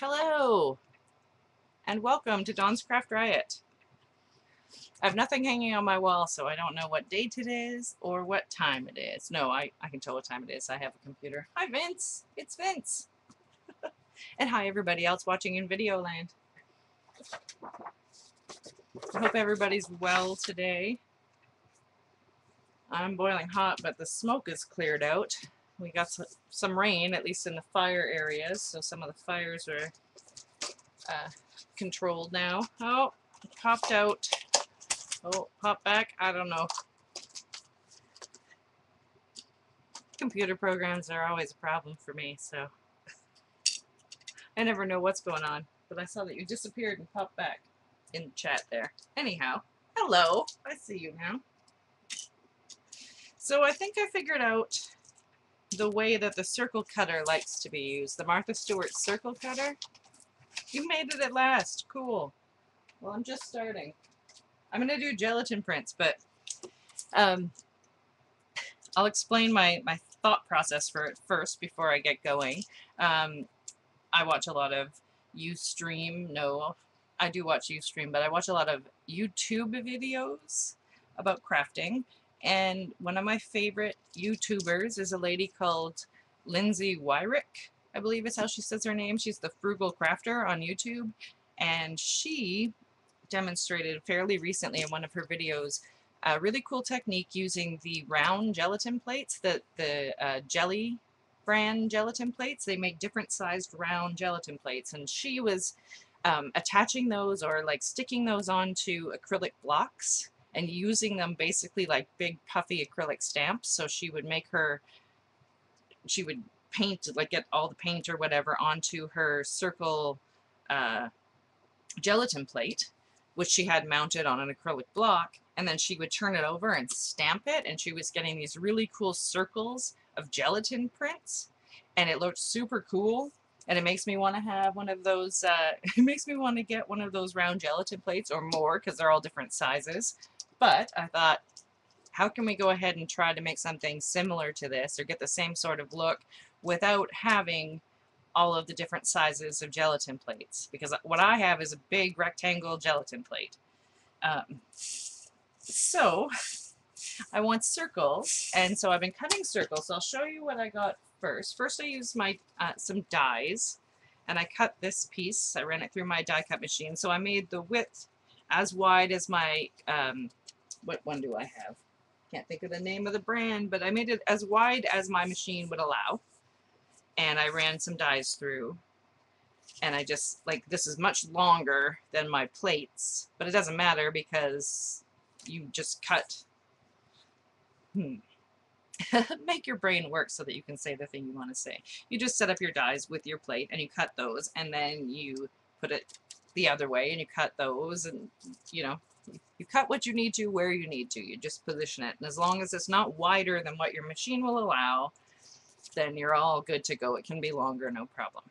Hello, and welcome to Dawn's Craft Riot. I have nothing hanging on my wall, so I don't know what date it is or what time it is. No, I can tell what time it is. I have a computer. Hi, Vince. It's Vince. And hi, everybody else watching in video land. I hope everybody's well today. I'm boiling hot, but the smoke is cleared out. We got some rain, at least in the fire areas, so some of the fires are controlled now. Oh, it popped out. Oh, pop back. I don't know. Computer programs are always a problem for me, so I never know what's going on. But I saw that you disappeared and popped back in the chat there. Anyhow, hello. I see you now. So I think I figured out the way that the circle cutter likes to be used. The Martha Stewart circle cutter. You made it at last. Cool. Well, I'm just starting. I'm going to do gelatin prints, but I'll explain my thought process for it first before I get going. I watch a lot of Ustream. No, I do watch Ustream, but I watch a lot of YouTube videos about crafting. And one of my favorite YouTubers is a lady called Lindsay Wyrick. I believe is how she says her name. She's the Frugal Crafter on YouTube. And she demonstrated fairly recently in one of her videos a really cool technique using the round gelatin plates, the Jelly brand gelatin plates. They make different sized round gelatin plates, and she was attaching those or like sticking those onto acrylic blocks and using them basically like big puffy acrylic stamps. So she would paint, like get all the paint or whatever onto her circle gelatin plate, which she had mounted on an acrylic block, and then she would turn it over and stamp it, and she was getting these really cool circles of gelatin prints, and it looked super cool. And it makes me want to have one of those, it makes me want to get one of those round gelatin plates or more, because they're all different sizes. But I thought, how can we go ahead and try to make something similar to this or get the same sort of look without having all of the different sizes of gelatin plates? Because what I have is a big rectangle gelatin plate. So I want circles, and so I've been cutting circles. So I'll show you what I got first. First I used my some dies, and I cut this piece. I ran it through my die cut machine. So I made the width as wide as my, what one do I have? Can't think of the name of the brand, but I made it as wide as my machine would allow. And I ran some dies through, and I just, like, this is much longer than my plates, but it doesn't matter because you just cut, make your brain work so that you can say the thing you want to say. You just set up your dies with your plate and you cut those, and then you put it the other way and you cut those, and you know, you cut what you need to where you need to. You just position it, and as long as it's not wider than what your machine will allow, then you're all good to go. It can be longer, no problem.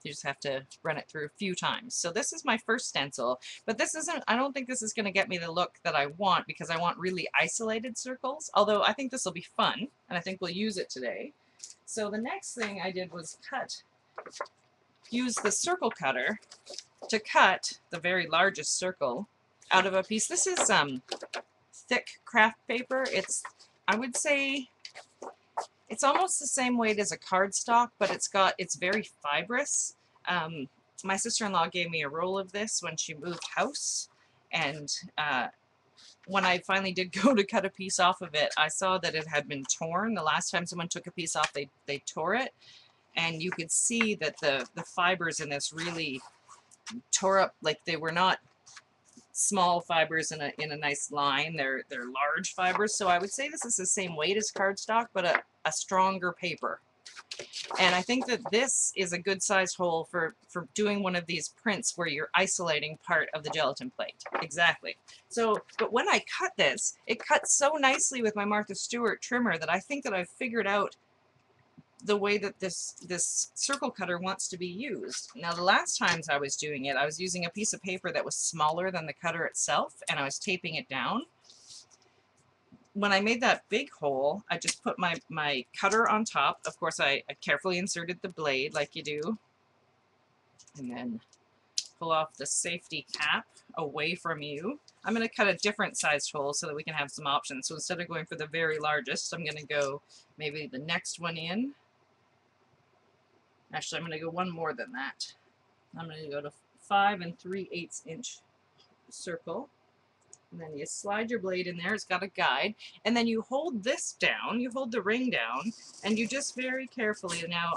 You just have to run it through a few times. So this is my first stencil, but this isn't, I don't think this is going to get me the look that I want, because I want really isolated circles, although I think this will be fun, and I think we'll use it today. So the next thing I did was use the circle cutter to cut the very largest circle out of a piece. This is thick craft paper. It's, I would say, it's almost the same weight as a cardstock, but it's very fibrous. My sister-in-law gave me a roll of this when she moved house, and when I finally did go to cut a piece off of it, I saw that it had been torn. The last time someone took a piece off, they tore it, and you could see that the fibers in this really tore up. Like, they were not small fibers in a nice line. They're large fibers. So I would say this is the same weight as cardstock, but a stronger paper. And I think that this is a good sized hole for doing one of these prints where you're isolating part of the gelatin plate. Exactly. So, but when I cut this, it cuts so nicely with my Martha Stewart trimmer that I think that I've figured out the way that this circle cutter wants to be used. Now, the last times I was doing it, I was using a piece of paper that was smaller than the cutter itself, and I was taping it down. When I made that big hole, I just put my cutter on top. Of course, I carefully inserted the blade like you do. And then pull off the safety cap away from you. I'm going to cut a different sized hole so that we can have some options. So instead of going for the very largest, I'm going to go maybe the next one in. Actually, I'm going to go one more than that. I'm going to go to 5 3/8 inch circle. And then you slide your blade in there. It's got a guide. And then you hold this down. You hold the ring down. And you just very carefully, now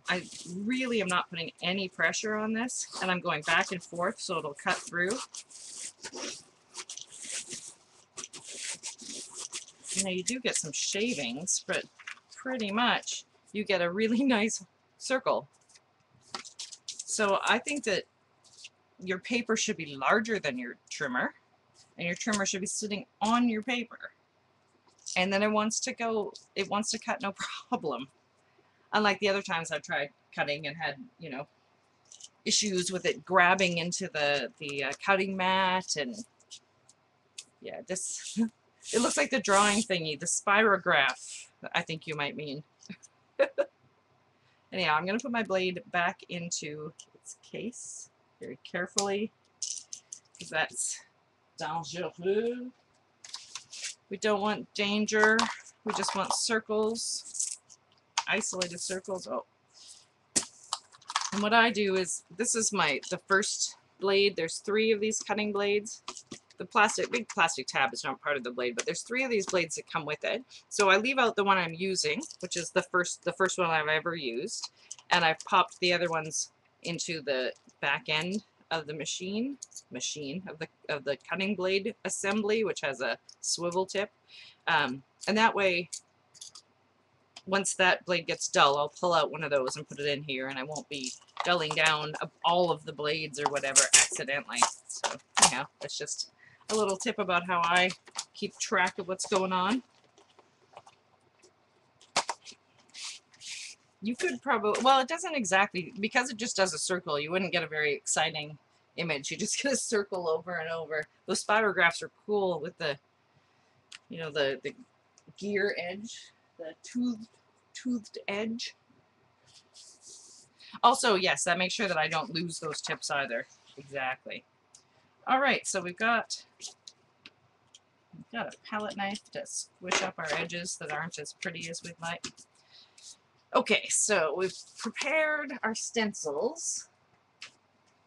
I really am not putting any pressure on this. And I'm going back and forth so it'll cut through. Now you do get some shavings, but pretty much you get a really nice circle. So I think that your paper should be larger than your trimmer, and your trimmer should be sitting on your paper. And then it wants to cut no problem. Unlike the other times I've tried cutting and had, you know, issues with it grabbing into the cutting mat, and yeah, this it looks like the drawing thingy, the spirograph, I think you might mean. Anyhow, I'm going to put my blade back into its case very carefully, because that's dangereux. We don't want danger. We just want circles, isolated circles. Oh. And what I do is, this is the first blade. There's 3 of these cutting blades. The big plastic tab is not part of the blade, but there's 3 of these blades that come with it. So I leave out the one I'm using, which is the first one I've ever used, and I've popped the other ones into the back end of the machine of the cutting blade assembly, which has a swivel tip, and that way, once that blade gets dull, I'll pull out one of those and put it in here, and I won't be dulling down all of the blades or whatever accidentally. So anyhow, that's just a little tip about how I keep track of what's going on. You could probably, well, it doesn't exactly, because it just does a circle, you wouldn't get a very exciting image. You just get a circle over and over. Those spirographs are cool with the, you know, the gear edge, the toothed edge. Also, yes, that makes sure that I don't lose those tips either. Exactly. All right, so we've got a palette knife to squish up our edges that aren't as pretty as we'd like. Okay, so we've prepared our stencils.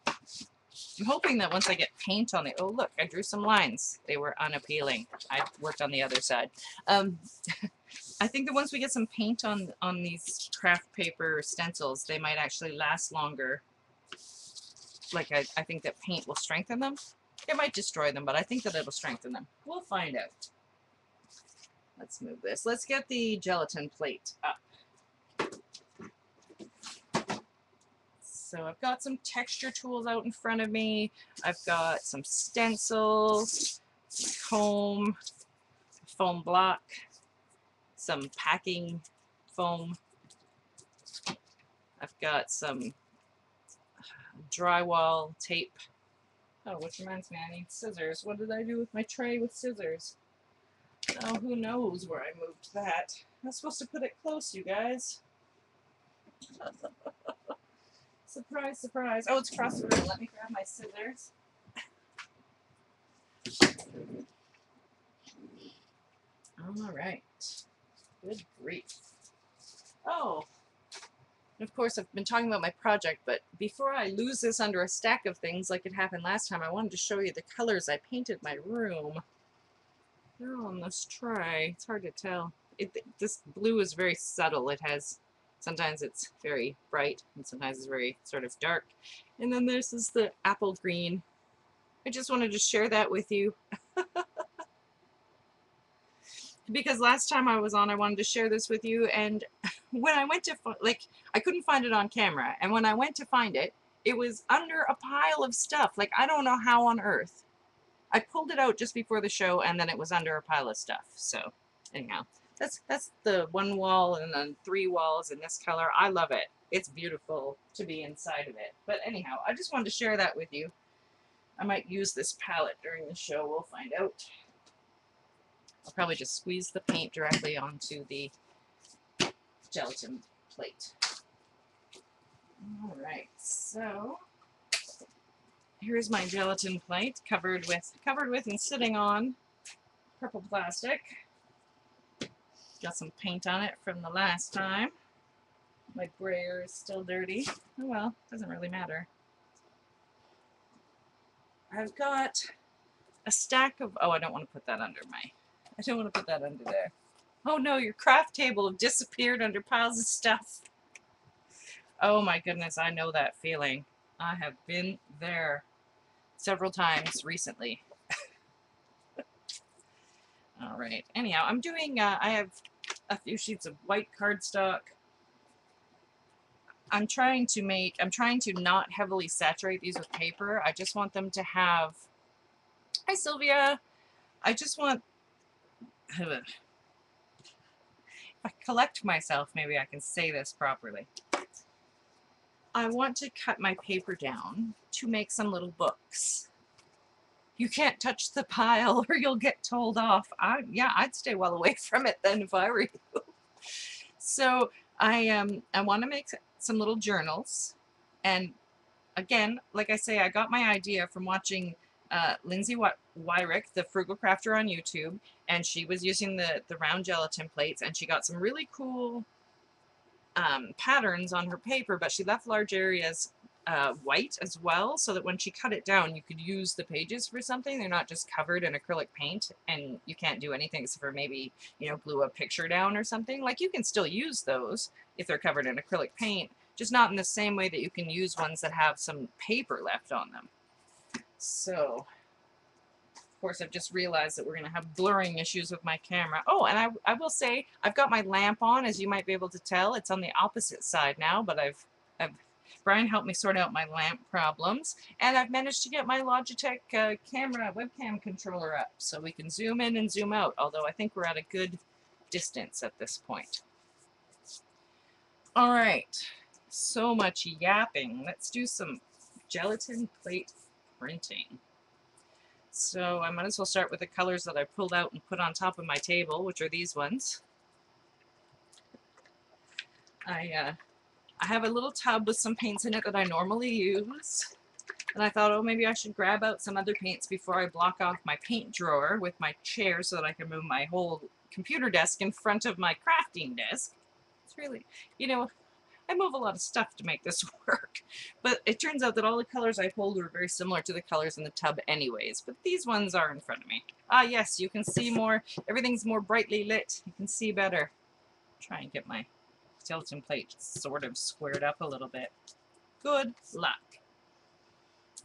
I'm hoping that once I get paint on the, oh look, I drew some lines. They were unappealing. I worked on the other side. I think that once we get some paint on these craft paper stencils, they might actually last longer. Like I think that paint will strengthen them. It might destroy them, but I think that it'll strengthen them. We'll find out. Let's move this. Let's get the gelatin plate up. So I've got some texture tools out in front of me. I've got some stencils, comb, foam block, some packing foam. I've got some drywall tape. Oh, which reminds me, I need scissors. What did I do with my tray with scissors? Oh, who knows where I moved that. I was supposed to put it close, you guys. Surprise, surprise. Oh, it's across the room. Let me grab my scissors. All right. Good grief. Oh, and of course, I've been talking about my project, but before I lose this under a stack of things like it happened last time, I wanted to show you the colors I painted my room. They're on this tray. It's hard to tell. This blue is very subtle. It has, sometimes it's very bright, and sometimes it's very sort of dark. And then this is the apple green. I just wanted to share that with you. Because last time I was on, I wanted to share this with you, and when I went to, I couldn't find it on camera, and when I went to find it, it was under a pile of stuff. Like, I don't know how on earth. I pulled it out just before the show, and then it was under a pile of stuff. So, anyhow, that's the one wall, and then 3 walls in this color. I love it. It's beautiful to be inside of it. But anyhow, I just wanted to share that with you. I might use this palette during the show. We'll find out. I'll probably just squeeze the paint directly onto the gelatin plate. All right, so here's my gelatin plate covered with and sitting on purple plastic. Got some paint on it from the last time. My brayer is still dirty. Oh well, doesn't really matter. I've got a stack of, oh, I don't want to put that under I don't want to put that under there. Oh no, your craft table have disappeared under piles of stuff. Oh my goodness, I know that feeling. I have been there several times recently. All right, anyhow, I'm doing, I have a few sheets of white cardstock. I'm trying to not heavily saturate these with paper. I just want them to have, hi Sylvia, I just want, if I collect myself, maybe I can say this properly. I want to cut my paper down to make some little books. You can't touch the pile or you'll get told off. Yeah, I'd stay well away from it then if I were you. So I want to make some little journals, and again, like I say, I got my idea from watching Lindsay Wyrick, the Frugal Crafter on YouTube, and she was using the round gelatin plates, and she got some really cool patterns on her paper, but she left large areas white as well, so that when she cut it down, you could use the pages for something. They're not just covered in acrylic paint, and you can't do anything except for maybe, you know, glue a picture down or something. Like, you can still use those if they're covered in acrylic paint, just not in the same way that you can use ones that have some paper left on them. So, of course, I've just realized that we're going to have blurring issues with my camera. Oh, and I will say, I've got my lamp on, as you might be able to tell. It's on the opposite side now, but Brian helped me sort out my lamp problems, and I've managed to get my Logitech camera webcam controller up so we can zoom in and zoom out, although I think we're at a good distance at this point. All right, so much yapping. Let's do some gelatin plate printing. So I might as well start with the colors that I pulled out and put on top of my table, which are these ones. I have a little tub with some paints in it that I normally use, and I thought, oh, maybe I should grab out some other paints before I block off my paint drawer with my chair so that I can move my whole computer desk in front of my crafting desk. It's really, you know, I move a lot of stuff to make this work, but it turns out that all the colors I pulled were very similar to the colors in the tub anyways, but these ones are in front of me. Ah, yes, you can see more, everything's more brightly lit. You can see better. Try and get my gelatin plate sort of squared up a little bit. Good luck.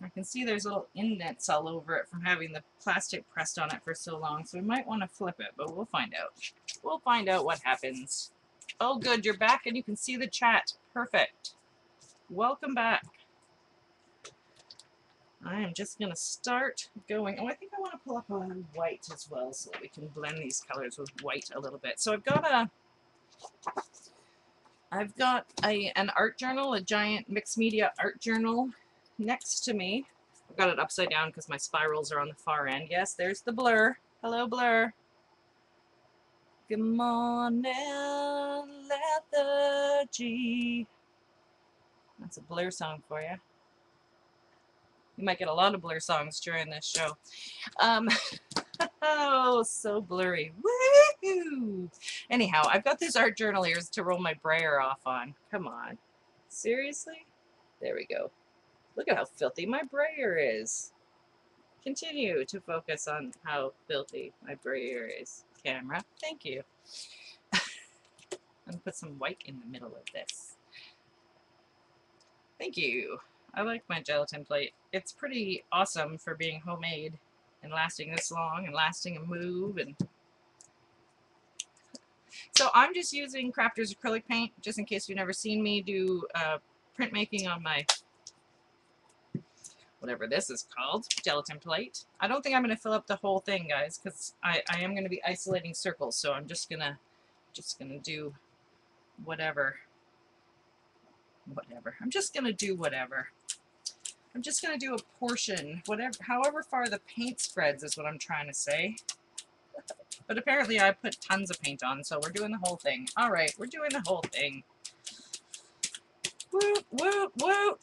I can see there's little indents all over it from having the plastic pressed on it for so long, so we might want to flip it, but we'll find out. We'll find out what happens. Oh good, you're back and you can see the chat. Perfect. Welcome back. I am just going to start going. Oh, I think I want to pull up a white as well so that we can blend these colors with white a little bit. So I've got an art journal, a giant mixed media art journal next to me. I've got it upside down because my spirals are on the far end. Yes, there's the blur. Hello, blur. Good morning, lethargy. That's a Blur song for you. You might get a lot of Blur songs during this show. Oh, so blurry. Woohoo! Anyhow, I've got this art journal here to roll my brayer off on. Come on. Seriously? There we go. Look at how filthy my brayer is. Continue to focus on how filthy my brayer is, camera. Thank you. I'm going to put some white in the middle of this. Thank you. I like my gelatin plate. It's pretty awesome for being homemade and lasting this long and lasting a move. And so I'm just using Crafters acrylic paint, just in case you've never seen me do printmaking on my, whatever this is called, gelatin plate. I don't think I'm going to fill up the whole thing, guys, because I am going to be isolating circles, so I'm just gonna do whatever. I'm just gonna do whatever. I'm just gonna do a portion, however far the paint spreads is what I'm trying to say. But apparently I put tons of paint on, so we're doing the whole thing. All right, we're doing the whole thing. Woot, woot, woot.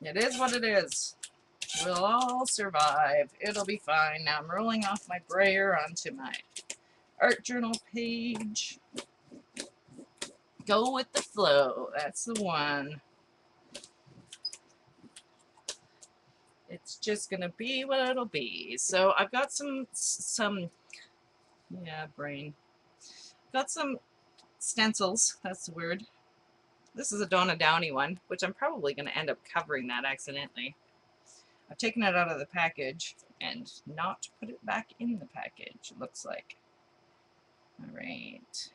It is what it is. We'll all survive. It'll be fine. Now I'm rolling off my brayer onto my art journal page. Go with the flow. That's the one. It's just gonna be what it'll be. So I've got some yeah, brain. Got some stencils. That's the word. This is a Donna Downey one, which I'm probably gonna end up covering that accidentally. I've taken it out of the package and not put it back in the package, it looks like. Alright.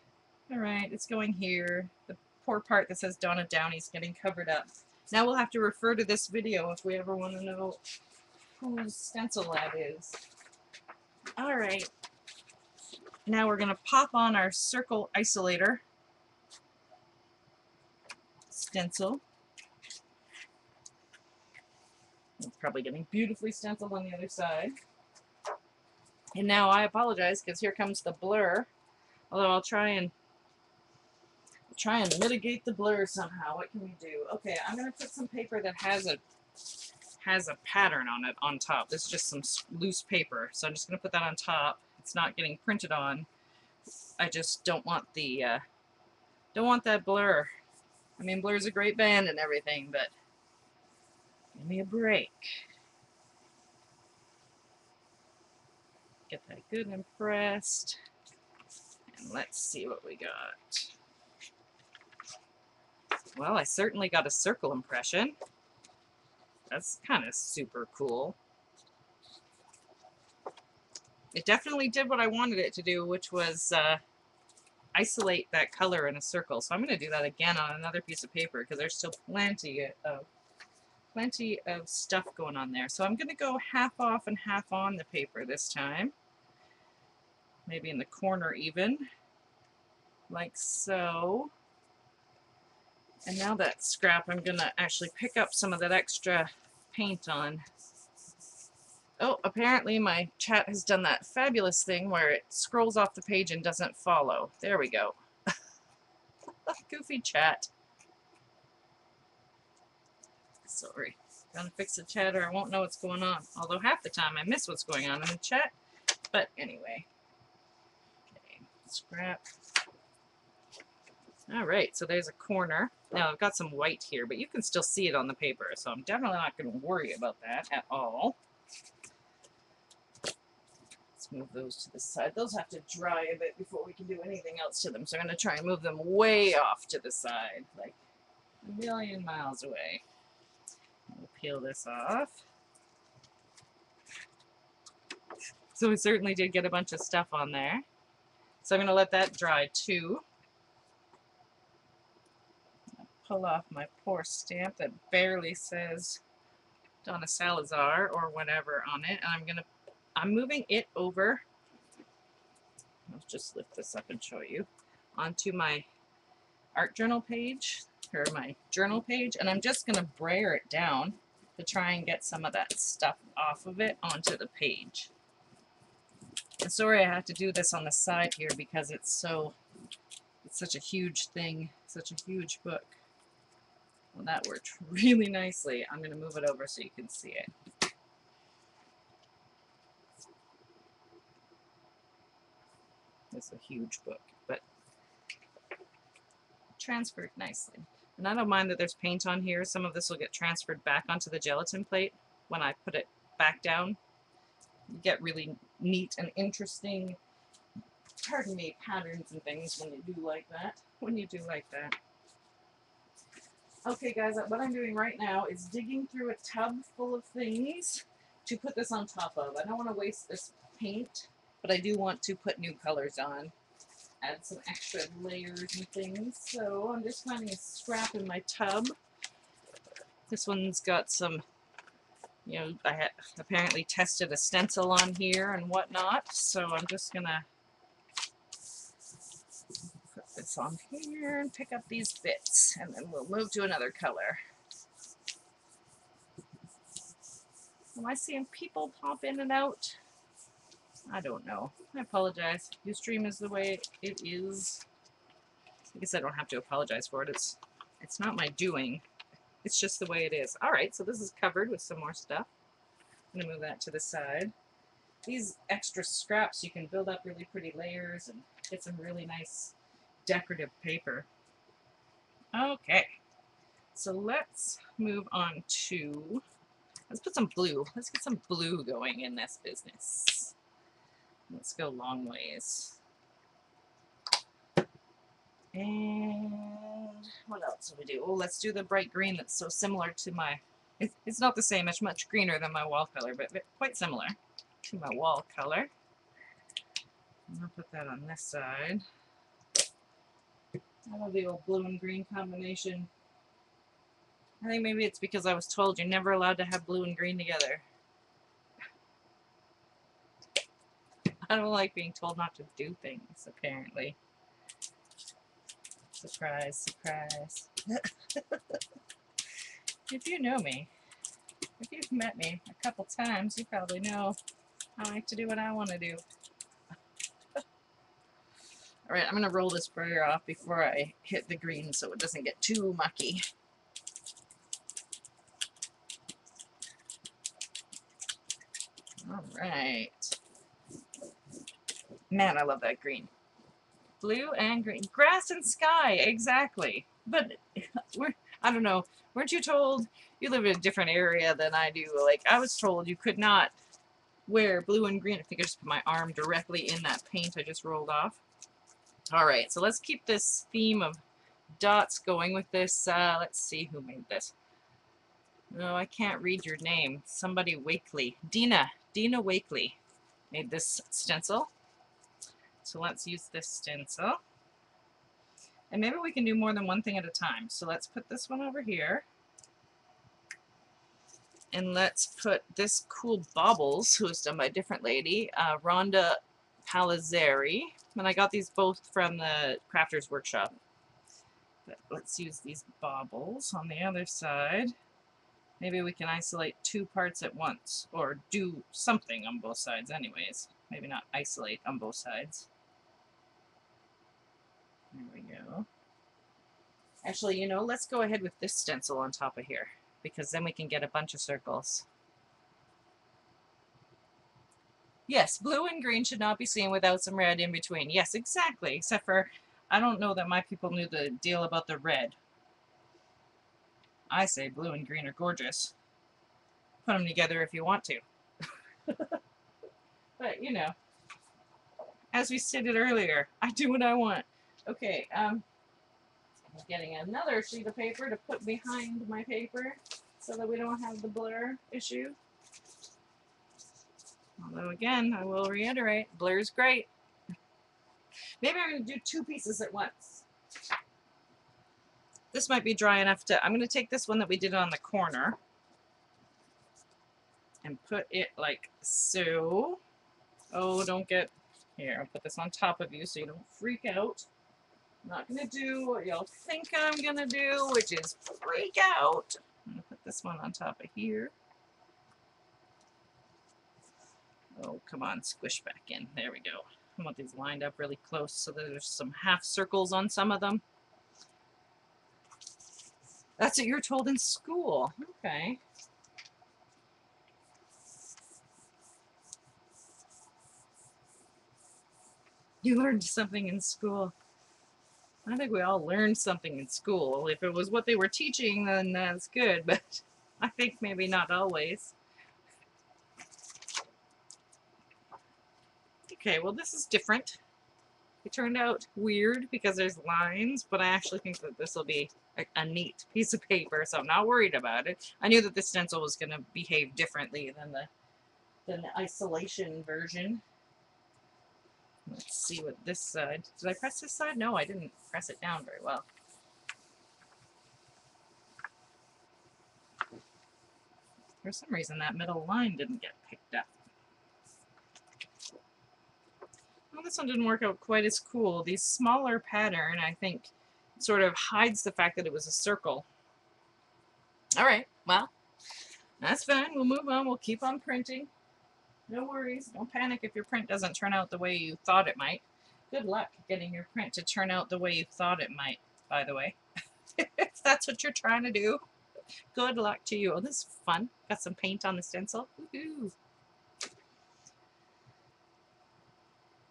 Alright, it's going here. The poor part that says Donna Downey's getting covered up. Now we'll have to refer to this video if we ever want to know whose stencil that is. Alright. Now we're going to pop on our circle isolator stencil. It's probably getting beautifully stenciled on the other side. And now I apologize because here comes the blur. Although I'll try and mitigate the blur somehow. What can we do? Okay, I'm gonna put some paper that has a pattern on it on top. This is just some loose paper, so I'm just gonna put that on top. It's not getting printed on. I just don't want the don't want that blur. I mean, Blur's a great band and everything, but give me a break. Get that good and pressed. And let's see what we got. Well, I certainly got a circle impression. That's kind of super cool. It definitely did what I wanted it to do, which was isolate that color in a circle. So I'm going to do that again on another piece of paper because there's still plenty of stuff going on there. So I'm going to go half off and half on the paper this time. Maybe in the corner even, like so. And now that scrap, I'm going to actually pick up some of that extra paint on. Oh, apparently my chat has done that fabulous thing where it scrolls off the page and doesn't follow. There we go. Goofy chat. Sorry. Gonna fix the chat or I won't know what's going on. Although half the time I miss what's going on in the chat. But anyway. Okay, scrap. Alright, so there's a corner. Now I've got some white here, but you can still see it on the paper, so I'm definitely not going to worry about that at all. Let's move those to the side. Those have to dry a bit before we can do anything else to them, so I'm going to try and move them way off to the side, like a million miles away. We'll peel this off. So we certainly did get a bunch of stuff on there. So I'm going to let that dry too. Pull off my poor stamp that barely says Donna Salazar or whatever on it, and I'm moving it over. I'll just lift this up and show you onto my art journal page or my journal page, and I'm just going to brayer it down to try and get some of that stuff off of it onto the page. And sorry I have to do this on the side here because it's such a huge thing, such a huge book. Well, that worked really nicely. I'm going to move it over so you can see it. It's a huge book, but transferred nicely. And I don't mind that there's paint on here. Some of this will get transferred back onto the gelatin plate when I put it back down. You get really neat and interesting, pardon me, patterns and things when you do like that. Okay guys, what I'm doing right now is digging through a tub full of things to put this on top of. I don't want to waste this paint, but I do want to put new colors on. Add some extra layers and things. So I'm just finding a scrap in my tub. This one's got some, you know, I had apparently tested a stencil on here and whatnot. So I'm just going to put this on here and pick up these bits, and then we'll move to another color. Am I seeing people pop in and out? I don't know. I apologize. Ustream is the way it is. I guess I don't have to apologize for it. It's not my doing. It's just the way it is. All right, so this is covered with some more stuff. I'm gonna move that to the side. These extra scraps, you can build up really pretty layers and get some really nice decorative paper. Okay, so let's move on to, let's put some blue. Let's get some blue going in this business. Let's go long ways. And what else do we do? Oh, let's do the bright green that's so similar to my, it's not the same, it's much greener than my wall color, but quite similar to my wall color. I'm going to put that on this side. I love the old blue and green combination. I think maybe it's because I was told you're never allowed to have blue and green together. I don't like being told not to do things, apparently. Surprise, surprise. If you know me, if you've met me a couple times, you probably know I like to do what I want to do. Alright, I'm going to roll this sprayer off before I hit the green so it doesn't get too mucky. Alright. Man, I love that green. Blue and green. Grass and sky, exactly. But, I don't know, weren't you told, you live in a different area than I do, like, I was told you could not wear blue and green. I think I just put my arm directly in that paint I just rolled off. Alright, so let's keep this theme of dots going with this. Let's see who made this. No, I can't read your name. Somebody Wakely. Dina Wakely made this stencil. So let's use this stencil. And maybe we can do more than one thing at a time. So let's put this one over here. And let's put this cool baubles, who was done by a different lady, Rhonda Palizzeri. And I got these both from the Crafters Workshop. But let's use these baubles on the other side. Maybe we can isolate two parts at once, or do something on both sides anyways. Maybe not isolate on both sides. There we go. Actually, you know, let's go ahead with this stencil on top of here, because then we can get a bunch of circles. Yes, blue and green should not be seen without some red in between. Yes, exactly, except for I don't know that my people knew the deal about the red. I say blue and green are gorgeous. Put them together if you want to. But, you know, as we stated earlier, I do what I want. Okay, I'm getting another sheet of paper to put behind my paper so that we don't have the blur issue. Although, again, I will reiterate, blur's great. Maybe I'm going to do two pieces at once. This might be dry enough to, I'm going to take this one that we did on the corner and put it like so. Oh, don't get, here, I'll put this on top of you so you don't freak out. I'm not going to do what y'all think I'm going to do, which is freak out. I'm going to put this one on top of here. Oh, come on, squish back in. There we go. I want these lined up really close so that there's some half circles on some of them. That's what you're told in school. Okay. You learned something in school. I think we all learned something in school. If it was what they were teaching, then that's good, but I think maybe not always. Okay, well this is different. It turned out weird because there's lines, but I actually think that this will be a neat piece of paper, so I'm not worried about it. I knew that the stencil was going to behave differently than the isolation version. Let's see what this side... Did I press this side? No, I didn't press it down very well. For some reason, that middle line didn't get picked up. Well, this one didn't work out quite as cool. The smaller pattern, I think, sort of hides the fact that it was a circle. Alright, well, that's fine. We'll move on. We'll keep on printing. No worries. Don't panic if your print doesn't turn out the way you thought it might. Good luck getting your print to turn out the way you thought it might, by the way. If that's what you're trying to do. Good luck to you. Oh, this is fun. Got some paint on the stencil. Woohoo!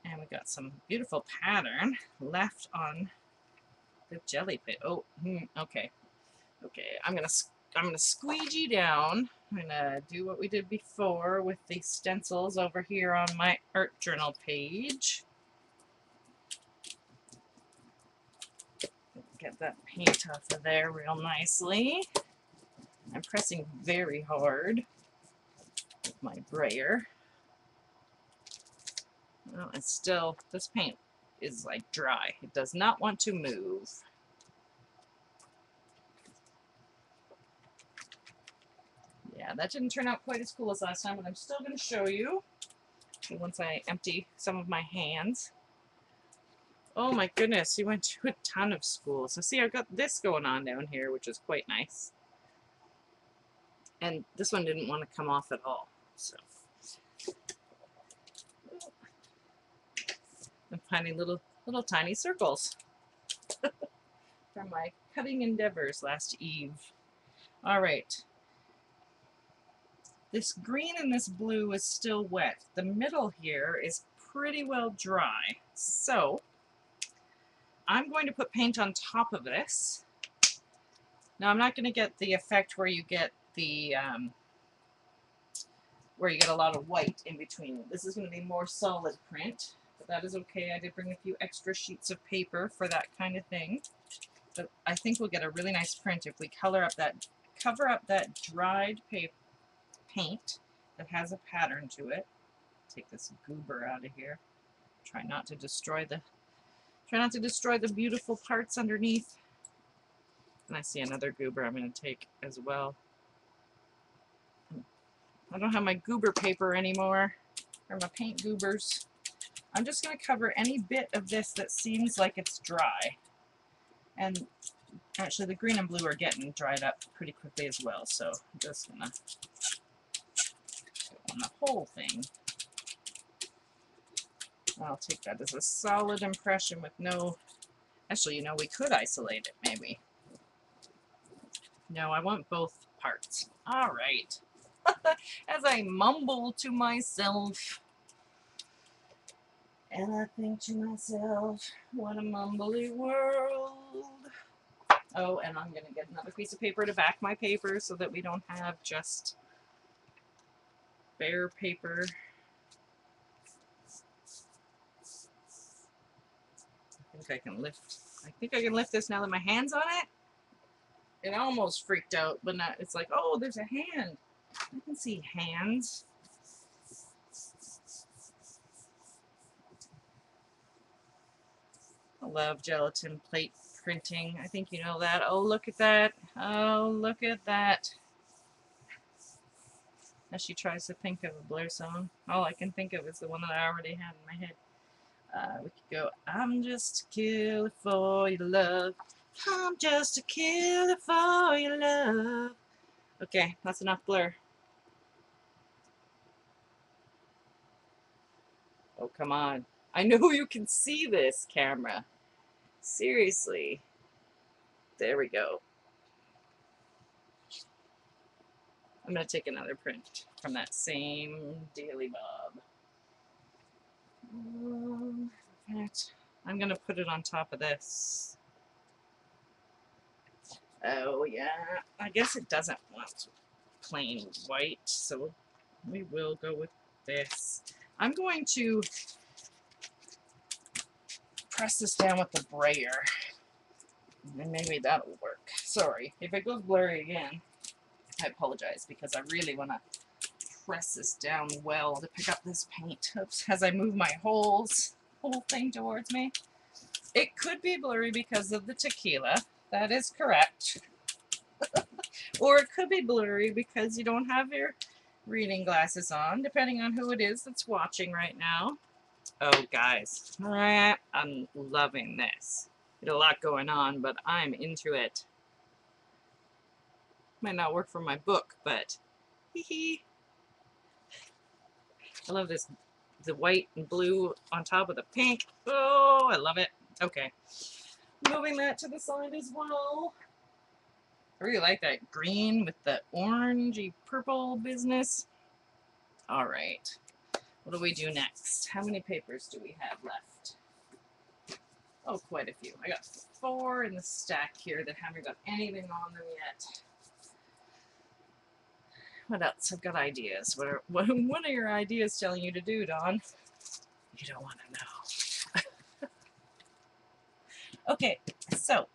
And we got some beautiful pattern left on the jelly pit. Oh, okay. Okay, I'm gonna squeegee down. I'm gonna do what we did before with the stencils over here on my art journal page. Get that paint off of there real nicely. I'm pressing very hard with my brayer. Well, it's still, this paint is like dry. It does not want to move. Yeah, that didn't turn out quite as cool as last time, but I'm still going to show you once I empty some of my hands. Oh my goodness, you went to a ton of schools. So see, I've got this going on down here, which is quite nice. And this one didn't want to come off at all. So I'm finding little tiny circles from my cutting endeavors last eve. All right. This green and this blue is still wet. The middle here is pretty well dry. So I'm going to put paint on top of this. Now I'm not going to get the effect where you get the where you get a lot of white in between. This is going to be more solid print, but that is okay. I did bring a few extra sheets of paper for that kind of thing. But I think we'll get a really nice print if we cover up that dried paint that has a pattern to it. Take this goober out of here. Try not to destroy the beautiful parts underneath. And I see another goober I'm going to take as well. I don't have my goober paper anymore, or my paint goobers. I'm just going to cover any bit of this that seems like it's dry. And actually the green and blue are getting dried up pretty quickly as well, so I'm just going to go on the whole thing. I'll take that as a solid impression with no... Actually, you know, we could isolate it, maybe. No, I want both parts. All right. As I mumble to myself. And I think to myself, what a mumbly world. Oh, and I'm going to get another piece of paper to back my paper so that we don't have just bare paper. I think I can lift this now that my hand's on it. It almost freaked out, but not, it's like, oh, there's a hand. I can see hands. I love gelatin plate printing. I think you know that. Oh, look at that. Oh, look at that. As she tries to think of a Blair song, all I can think of is the one that I already had in my head. We could go, I'm just a killer for your love. I'm just a killer for your love. Okay, that's enough Blur. Oh, come on. I know you can see this, camera. Seriously. There we go. I'm going to take another print from that same Daily Bob. In fact, I'm going to put it on top of this. Oh, yeah. I guess it doesn't want plain white, so we will go with this. I'm going to press this down with the brayer, and maybe that'll work. Sorry, if it goes blurry again, I apologize, because I really want to press this down well to pick up this paint. Oops, as I move my whole thing towards me. It could be blurry because of the tequila. That is correct. Or it could be blurry because you don't have your reading glasses on, depending on who it is that's watching right now. Oh, guys, I'm loving this. There's a lot going on, but I'm into it. Might not work for my book, but hee. I love this, the white and blue on top of the pink. Oh, I love it. Okay, moving that to the side as well. I really like that green with the orangey purple business. All right. What do we do next? How many papers do we have left? Oh, quite a few. I got 4 in the stack here that haven't got anything on them yet. What else? I've got ideas. What are your ideas telling you to do, Dawn? You don't want to know. Okay, so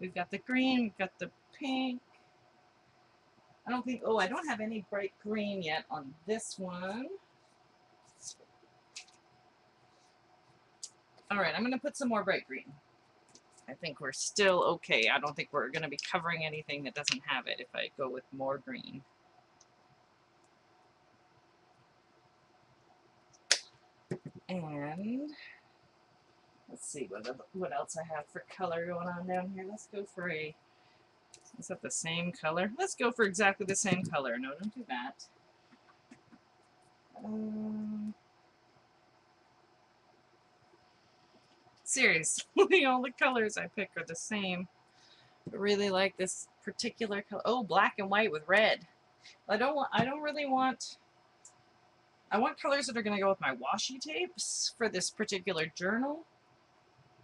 we've got the green, we've got the pink. I don't have any bright green yet on this one. All right, I'm going to put some more bright green. I think we're still okay. I don't think we're going to be covering anything that doesn't have it if I go with more green. And let's see what else I have for color going on down here. Let's go for a, is that the same color? Let's go for exactly the same color. No, don't do that. Seriously, all the colors I pick are the same. I really like this particular color. Oh, black and white with red. I want colors that are going to go with my washi tapes for this particular journal.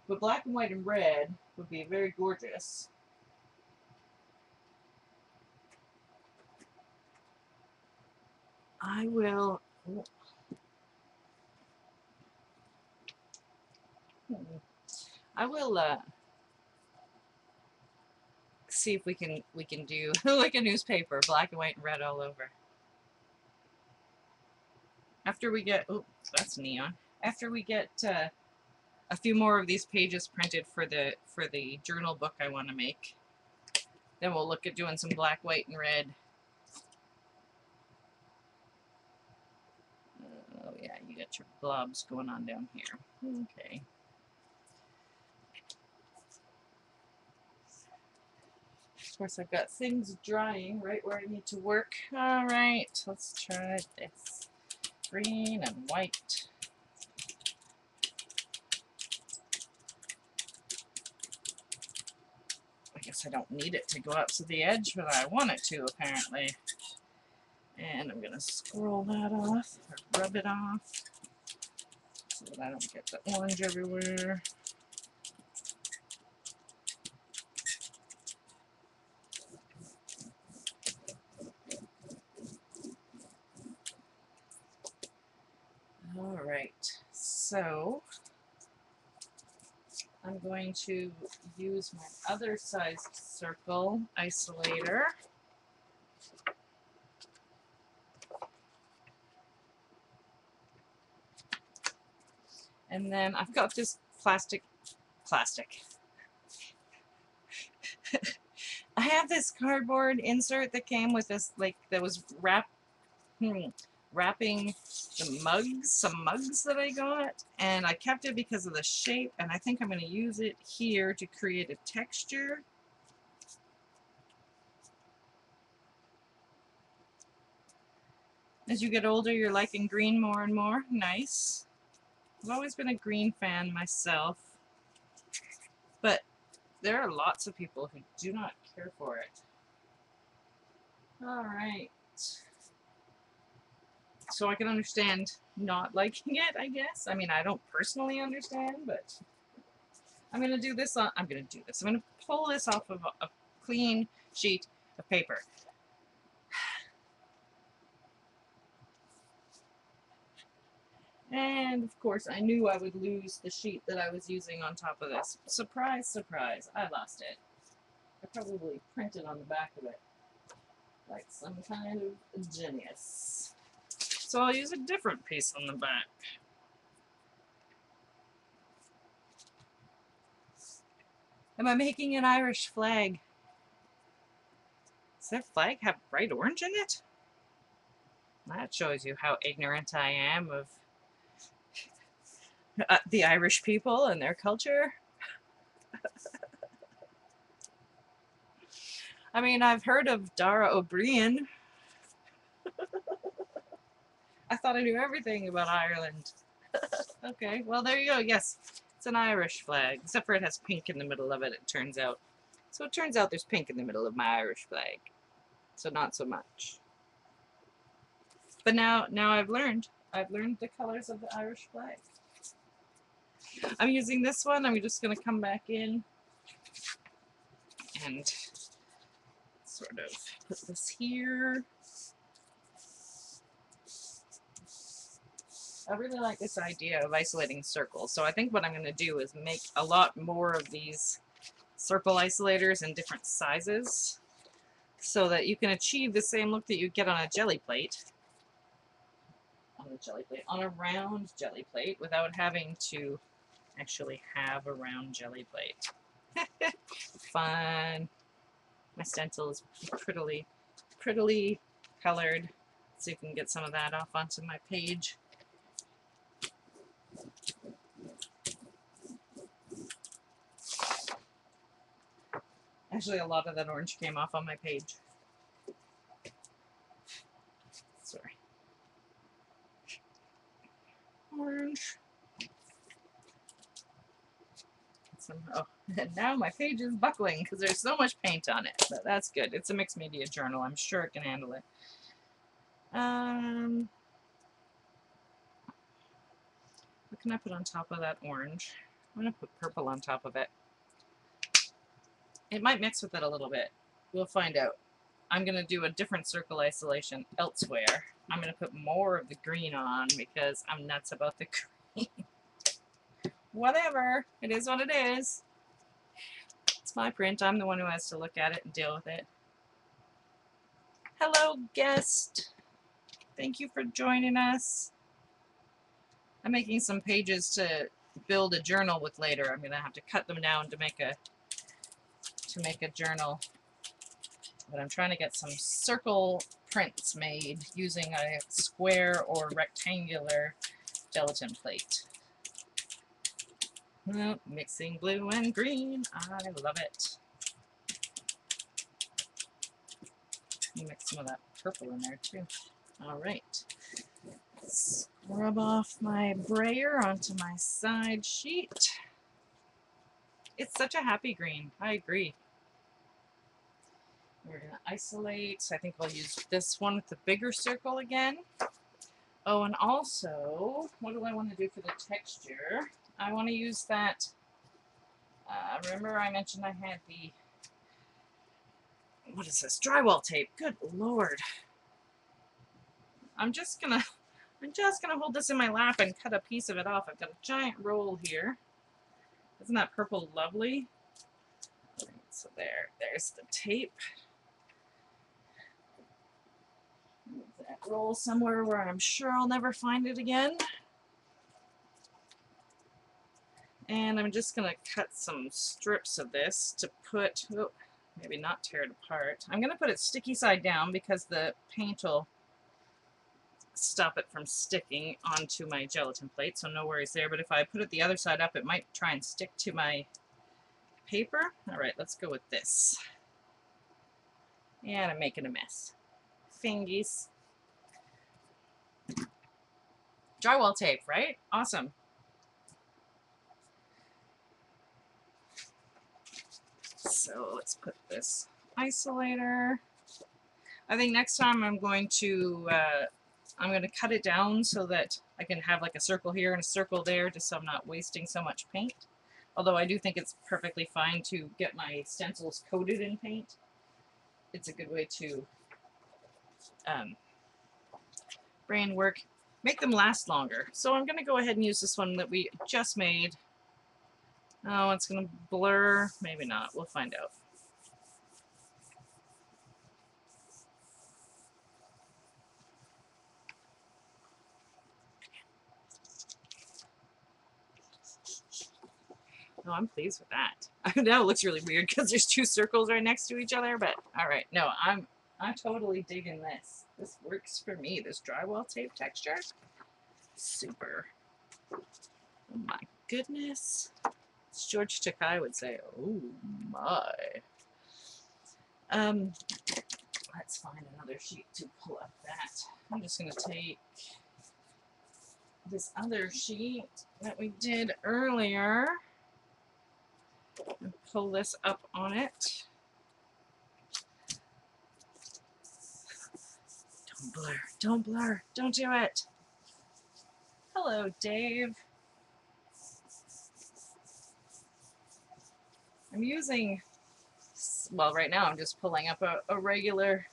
But black and white and red would be very gorgeous. I will see if we can do like a newspaper, black and white and red all over. After we get, oh, that's neon. After we get a few more of these pages printed for the journal book I want to make, then we'll look at doing some black, white, and red. Oh yeah, you got your blobs going on down here. Okay. Of course, I've got things drying right where I need to work. All right, let's try this. Green and white. I guess I don't need it to go up to the edge, but I want it to, apparently. And I'm going to scroll that off, or rub it off, so that I don't get the orange everywhere. All right, so I'm going to use my other sized circle isolator. And then I've got this plastic. I have this cardboard insert that came with this, like, that was wrapping the mugs, some mugs that I got, and I kept it because of the shape, and I think I'm going to use it here to create a texture. As you get older, you're liking green more and more. Nice. I've always been a green fan myself, but there are lots of people who do not care for it. All right. So I can understand not liking it, I guess. I mean, I don't personally understand, but I'm going to do this on, I'm going to pull this off of a clean sheet of paper. And of course, I knew I would lose the sheet that I was using on top of this. Surprise, surprise, I lost it. I probably printed on the back of it like some kind of genius. So I'll use a different piece on the back. Am I making an Irish flag? Does that flag have bright orange in it? That shows you how ignorant I am of the Irish people and their culture. I mean, I've heard of Dara O'Brien. I thought I knew everything about Ireland. Okay, well there you go. Yes, it's an Irish flag, except for it has pink in the middle of it, it turns out. So it turns out there's pink in the middle of my Irish flag. So not so much. But now I've learned the colors of the Irish flag. I'm using this one. I'm just going to come back in and sort of put this here. I really like this idea of isolating circles. So I think what I'm going to do is make a lot more of these circle isolators in different sizes so that you can achieve the same look that you get on a jelly plate. On a round jelly plate without having to actually have a round jelly plate. Fun. My stencil is prettily colored, so you can get some of that off onto my page. Actually, a lot of that orange came off on my page. Sorry. Orange. Oh, and now my page is buckling because there's so much paint on it. But that's good. It's a mixed media journal. I'm sure it can handle it. What can I put on top of that orange? I'm going to put purple on top of it. It might mix with it a little bit. We'll find out. I'm going to do a different circle isolation elsewhere. I'm going to put more of the green on because I'm nuts about the green. Whatever. It is what it is. It's my print. I'm the one who has to look at it and deal with it. Hello, guest. Thank you for joining us. I'm making some pages to build a journal with later. I'm going to have to cut them down to make a journal. But I'm trying to get some circle prints made using a square or rectangular gelatin plate. Well, mixing blue and green, I love it. Mix some of that purple in there too. All right, scrub off my brayer onto my side sheet. It's such a happy green, I agree. We're going to isolate. I think I'll use this one with the bigger circle again. Oh, and also, what do I want to do for the texture? I want to use that, remember I mentioned I had the, what is this, drywall tape. Good Lord. I'm just gonna hold this in my lap and cut a piece of it off. I've got a giant roll here. Isn't that purple lovely? Right, so there's the tape. Move that roll somewhere where I'm sure I'll never find it again. And I'm just going to cut some strips of this to put, oh, maybe not tear it apart. I'm going to put it sticky side down because the paint will stop it from sticking onto my gelatin plate, so no worries there. But if I put it the other side up, it might try and stick to my paper. All right, let's go with this. And I'm making a mess. Fingies. Drywall tape, right? Awesome. So let's put this isolator. I think next time I'm going to cut it down so that I can have like a circle here and a circle there, just so I'm not wasting so much paint. Although I do think it's perfectly fine to get my stencils coated in paint. It's a good way to brain work, make them last longer. So I'm going to go ahead and use this one that we just made. Oh, it's going to blur. Maybe not. We'll find out. No, I'm pleased with that. I know it looks really weird because there's two circles right next to each other, but all right. No, I'm totally digging this. This works for me. This drywall tape texture, super. Oh my goodness. As George Takei would say, oh my. Let's find another sheet to pull up that. I'm just going to take this other sheet that we did earlier and pull this up on it. Don't blur, don't blur, don't do it. Hello, Dave. I'm using, well, right now I'm just pulling up a regular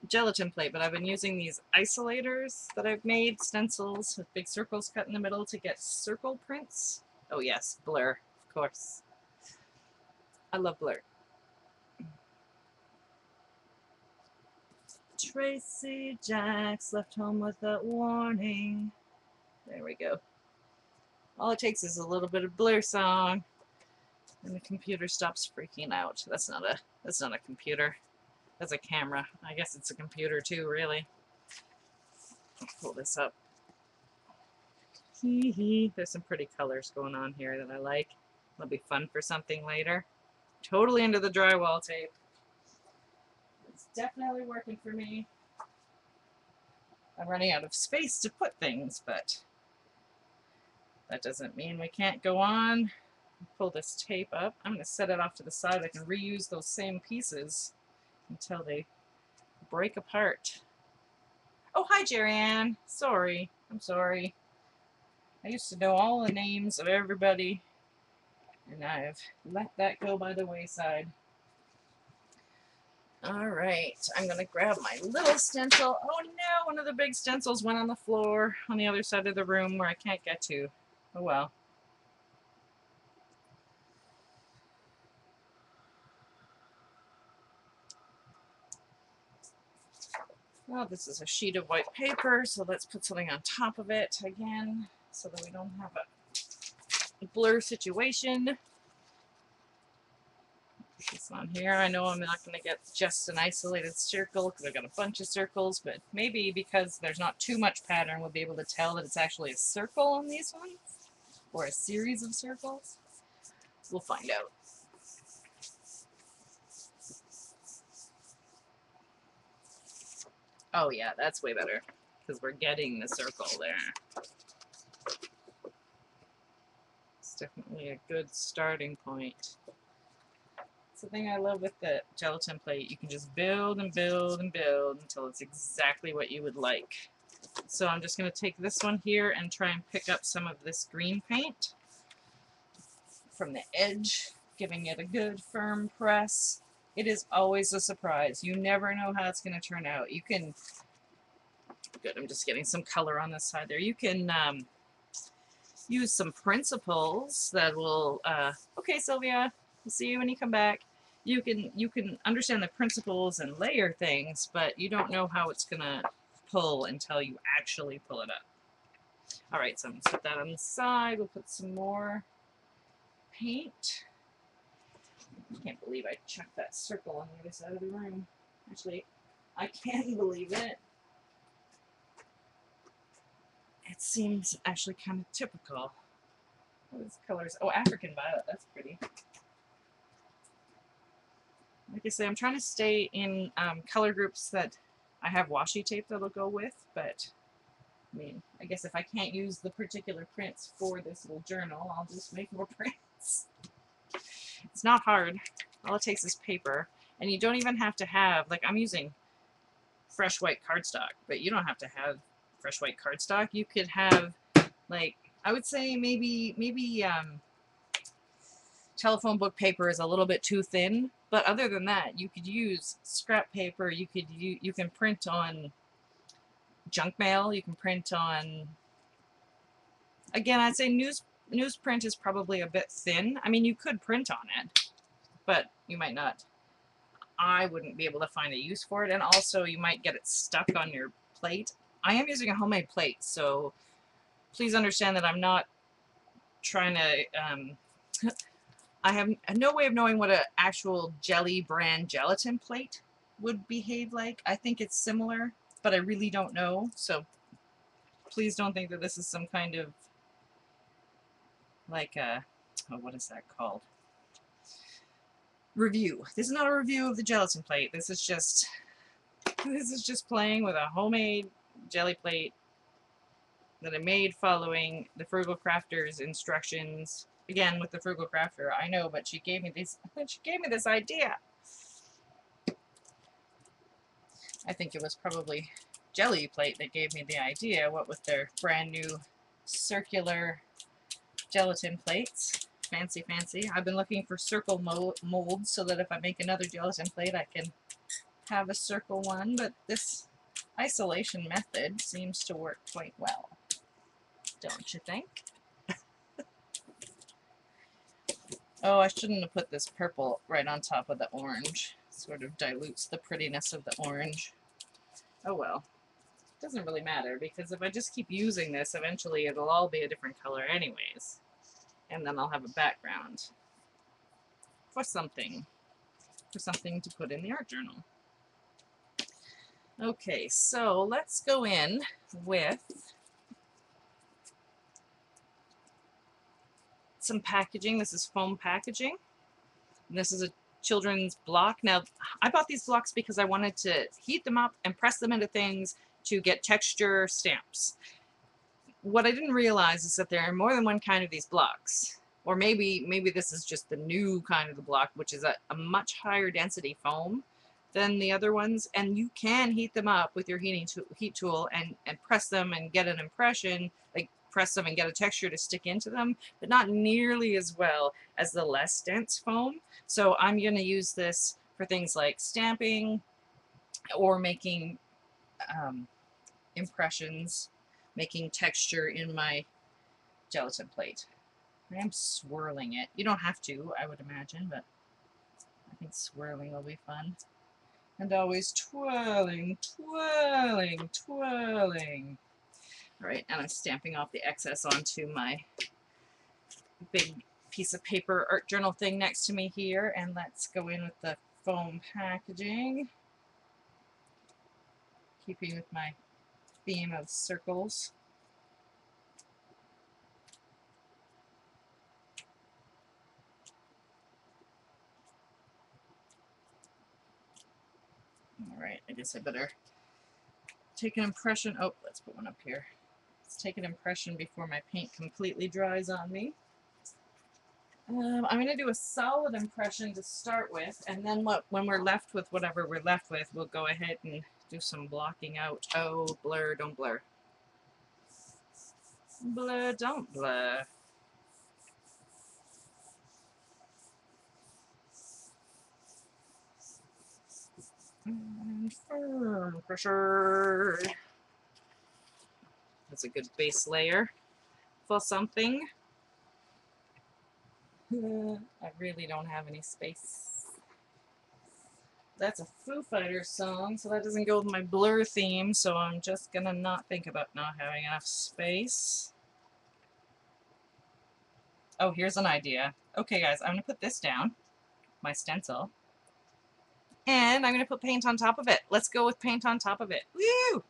gelatin plate, but I've been using these isolators that I've made, stencils with big circles cut in the middle to get circle prints. Oh yes, blur, of course. I love blur. Tracy Jacks left home with a warning. There we go. All it takes is a little bit of blur song and the computer stops freaking out. That's not a computer. That's a camera. I guess it's a computer too, really. I'll pull this up. Hee hee. There's some pretty colors going on here that I like. It'll be fun for something later. Totally into the drywall tape. It's definitely working for me. I'm running out of space to put things, but that doesn't mean we can't go on. Pull this tape up. I'm going to set it off to the side. I can reuse those same pieces until they break apart. Oh, hi, Jerry Ann. Sorry. I'm sorry. I used to know all the names of everybody, and I've let that go by the wayside. Alright, I'm going to grab my little stencil. Oh no, one of the big stencils went on the floor on the other side of the room where I can't get to. Oh well. Well, this is a sheet of white paper, so let's put something on top of it again so that we don't have a blur situation. This on here. I know I'm not going to get just an isolated circle because I've got a bunch of circles, but maybe because there's not too much pattern, we'll be able to tell that it's actually a circle on these ones, or a series of circles. We'll find out. Oh yeah, that's way better, because we're getting the circle there. It's definitely a good starting point. It's the thing I love with the gelatin plate. You can just build and build and build until it's exactly what you would like. So I'm just going to take this one here and try and pick up some of this green paint from the edge, giving it a good firm press. It is always a surprise. You never know how it's going to turn out. You can, good, I'm just getting some color on this side there. You can use some principles that will, okay Sylvia, we'll see you when you come back. You can understand the principles and layer things, but you don't know how it's gonna pull until you actually pull it up. Alright, so I'm gonna put that on the side. We'll put some more paint. I can't believe I chucked that circle on the other side of the room. Actually, I can believe it. It seems actually kind of typical. What is colors? Oh, African violet. That's pretty. Like I say, I'm trying to stay in color groups that I have washi tape that'll go with, but I mean, I guess if I can't use the particular prints for this little journal, I'll just make more prints. It's not hard. All it takes is paper, and you don't even have to have, like I'm using fresh white cardstock, but you don't have to have fresh white cardstock. You could have, like, I would say maybe telephone book paper is a little bit too thin, but other than that, you could use scrap paper. You can print on junk mail. You can print on, again, I'd say newsprint is probably a bit thin. I mean, you could print on it, but you might not. I wouldn't be able to find a use for it, and also you might get it stuck on your plate. I am using a homemade plate, so please understand that I'm not trying to I have no way of knowing what an actual jelly brand gelatin plate would behave like. I think it's similar, but I really don't know, so please don't think that this is some kind of like a, oh, what is that called? Review. This is not a review of the gelatin plate. This is just playing with a homemade jelly plate that I made following the Frugal Crafter's instructions again with the Frugal Crafter, I know, but she gave me this idea. I think it was probably Jelly Plate that gave me the idea, what with their brand new circular gelatin plates. Fancy, fancy. I've been looking for circle molds so that if I make another gelatin plate, I can have a circle one, but this isolation method seems to work quite well. Don't you think? Oh, I shouldn't have put this purple right on top of the orange. It sort of dilutes the prettiness of the orange. Oh well. Doesn't really matter, because if I just keep using this, eventually it'll all be a different color anyways. And then I'll have a background for something to put in the art journal. Okay, so let's go in with some packaging. This is foam packaging. And this is a children's block. Now, I bought these blocks because I wanted to heat them up and press them into things to get texture stamps. What I didn't realize is that there are more than one kind of these blocks. Or maybe this is just the new kind of the block, which is a much higher density foam than the other ones, and you can heat them up with your heat tool and press them and get an impression, like press them and get a texture to stick into them, but not nearly as well as the less dense foam. So I'm going to use this for things like stamping or making impressions, making texture in my gelatin plate. I am swirling it. You don't have to, I would imagine, but I think swirling will be fun. And always twirling, twirling, twirling. All right, and I'm stamping off the excess onto my big piece of paper art journal thing next to me here, and let's go in with the foam packaging, keeping with my theme of circles. All right, I guess I better take an impression. Oh, let's put one up here. Let's take an impression before my paint completely dries on me. I'm going to do a solid impression to start with, and then when we're left with whatever we're left with, we'll go ahead and do some blocking out. Oh, blur, don't blur. Blur, don't blur. And firm pressure. That's a good base layer for something. I really don't have any space. That's a Foo Fighters song, so that doesn't go with my blur theme, so I'm just gonna not think about not having enough space. Oh, here's an idea. Okay guys, I'm gonna put this down, my stencil, and I'm gonna put paint on top of it. Let's go with paint on top of it. Woo!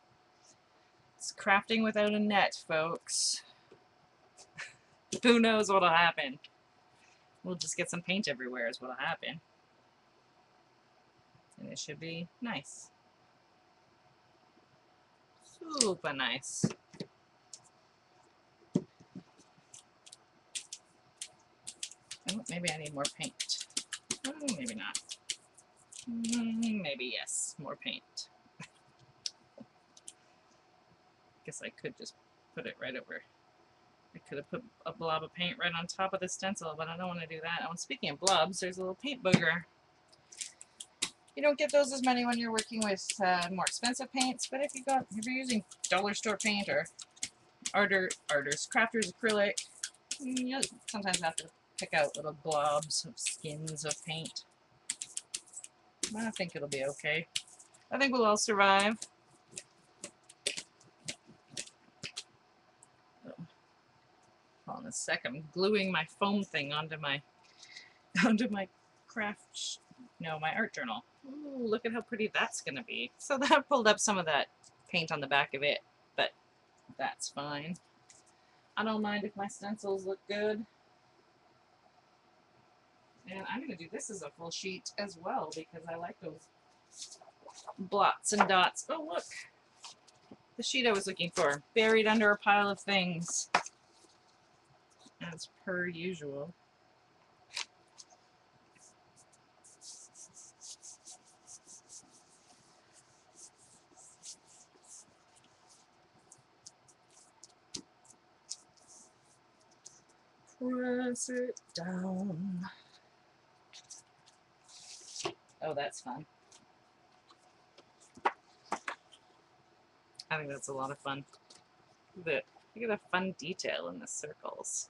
It's crafting without a net, folks. Who knows what'll happen? We'll just get some paint everywhere is what'll happen. And it should be nice. Super nice. Oh, maybe I need more paint. Oh, maybe not. Maybe yes, more paint. Guess I could just put it right over. I could have put a blob of paint right on top of the stencil, but I don't want to do that. Oh, and speaking of blobs, there's a little paint booger. You don't get those as many when you're working with more expensive paints, but if you're using dollar store paint or crafters acrylic, you sometimes have to pick out little blobs of skins of paint. I think it'll be okay. I think we'll all survive. Hold on a sec. I'm gluing my foam thing onto my craft. No, my art journal. Ooh, look at how pretty that's gonna be. So that pulled up some of that paint on the back of it, but that's fine. I don't mind if my stencils look good. And I'm going to do this as a full sheet as well because I like those blots and dots. Oh, look. The sheet I was looking for. Buried under a pile of things. as per usual. Press it down. Oh, that's fun. I think that's a lot of fun. Look at the fun detail in the circles.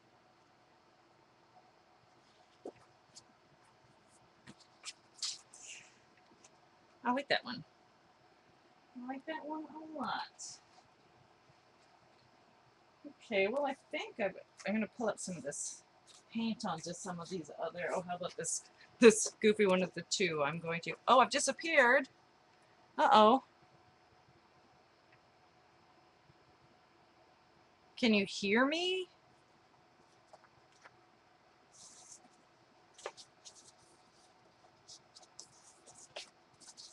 I like that one. I like that one a lot. Okay, well I think I'm going to pull up some of this paint onto some of these other, oh, how about this goofy one of the two? I'm going to, oh, I've disappeared. Uh-oh. Can you hear me?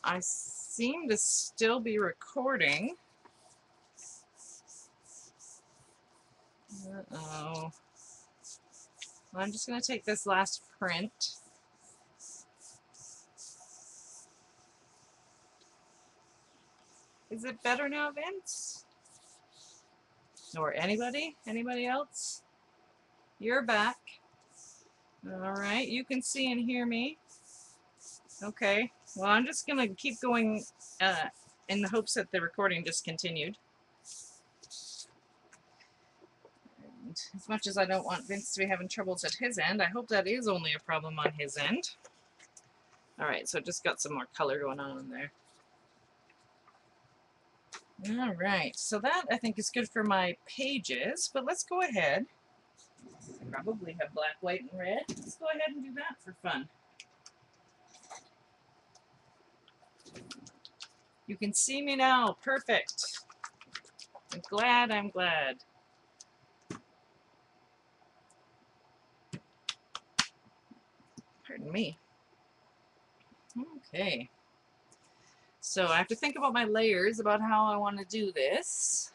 I seem to still be recording. Uh-oh. I'm just going to take this last print. Is it better now, Vince? Or anybody? Anybody else? You're back. All right, you can see and hear me. Okay, well, I'm just going to keep going in the hopes that the recording just continued. And as much as I don't want Vince to be having troubles at his end, I hope that is only a problem on his end. All right, so just got some more color going on in there. All right, so that I think is good for my pages, but let's go ahead. I probably have black, white, and red. Let's go ahead and do that for fun. You can see me now. Perfect. I'm glad. I'm glad. Pardon me. Okay. So I have to think about my layers, about how I want to do this.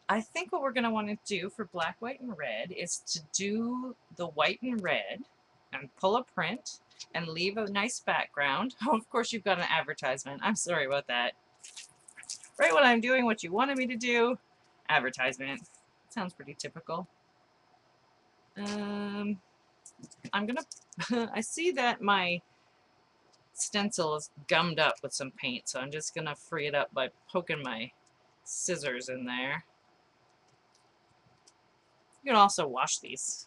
I think what we're going to want to do for black, white, and red is to do the white and red and pull a print and leave a nice background. Oh, of course you've got an advertisement. I'm sorry about that. Right when I'm doing what you wanted me to do, advertisement. Sounds pretty typical. I'm gonna, I see that my stencil is gummed up with some paint, so I'm just gonna free it up by poking my scissors in there. You can also wash these.